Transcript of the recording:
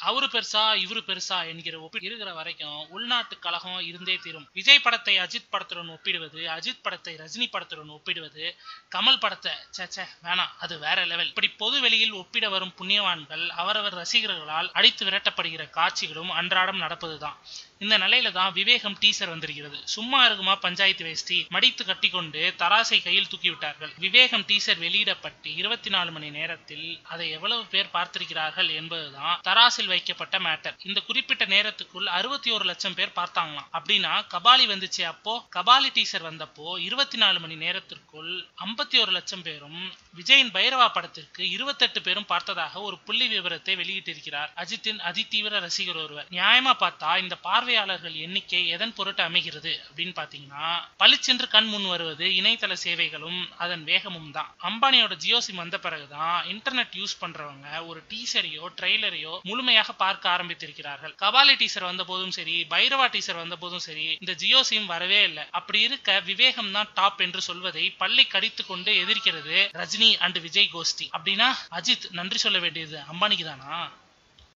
அவரு பெருசா இவரு பெருசா என்கிற ஒப்பீடு இருக்கிற வரைக்கும் உள்நாட்டு கழகம் இருந்தே தீரும். விஜய் படத்தை அஜித் படத்துடன் ஒப்பிடுவது, அஜித் படத்தை ரஜினி படத்துடன் ஒப்பிடுவது, கமல் படத்தை சேச்சே வேணாம் அது வேற லெவல், இப்படி பொது வெளியில் ஒப்பிட வரும் புண்ணியவான்கள் அவரவர் ரசிகர்களால் அடித்து விரட்டப்படுகிற காட்சிகளும் அன்றாடம் நடப்பதுதான். இந்த நிலையில தான் விவேகம் டீசர் வந்திருக்கிறது. சும்மா இருக்குமா பஞ்சாயத்து வேஷ்டி, மடித்து கட்டி கொண்டு தராசை கையில் தூக்கி விட்டார்கள். விவேகம் டீசர் வெளியிடப்பட்டு 24 மணி நேரத்தில் அதை எவ்வளவு பேர் பார்த்திருக்கிறார்கள் என்பதுதான் தராசில் வைக்கப்பட்ட மேட்டர். இந்த குறிப்பிட்ட நேரத்துக்குள் 61 லட்சம் பேர் பார்த்தாங்களாம். அப்படின்னா கபாலி வந்துச்சு, அப்போ கபாலி டீசர் வந்தப்போ 24 மணி நேரத்திற்குள் 51 லட்சம் பேரும், விஜயின் பைரவா படத்திற்கு 28 பேரும் பார்த்ததாக ஒரு புள்ளி விவரத்தை வெளியிட்டிருக்கிறார் அஜித்தின் அதிதீவிர ரசிகர் ஒருவர். நியாயமா பார்த்தா இந்த பார்வையாளர்கள் எண்ணிக்கை எதன் பொருட்டு அமைகிறது அப்படின்னு பாத்தீங்கன்னா, பளிச்சென்று கண் முன் வருவது இணையதள சேவைகளும் அதன் வேகமும் தான். அம்பானியோட ஜியோ சிம் வந்த பிறகுதான் இன்டர்நெட் யூஸ் பண்றவங்க ஒரு டீசரையோ ட்ரெய்லரையோ முழுமையாக பார்க்க ஆரம்பித்திருக்கிறார்கள். கபாலி டீசர் வந்த போதும் சரி, பைரவா டீசர் வந்த போதும் சரி, இந்த ஜியோ சிம் வரவே இல்லை. அப்படி இருக்க விவேகம் தான் டாப் என்று சொல்வதை பள்ளி கடித்து கொண்டு எதிர்க்கிறது ரஜினி அண்ட் விஜய் கோஷ்டி. அப்படின்னா அஜித் நன்றி சொல்ல வேண்டியது அம்பானிக்கு தானா?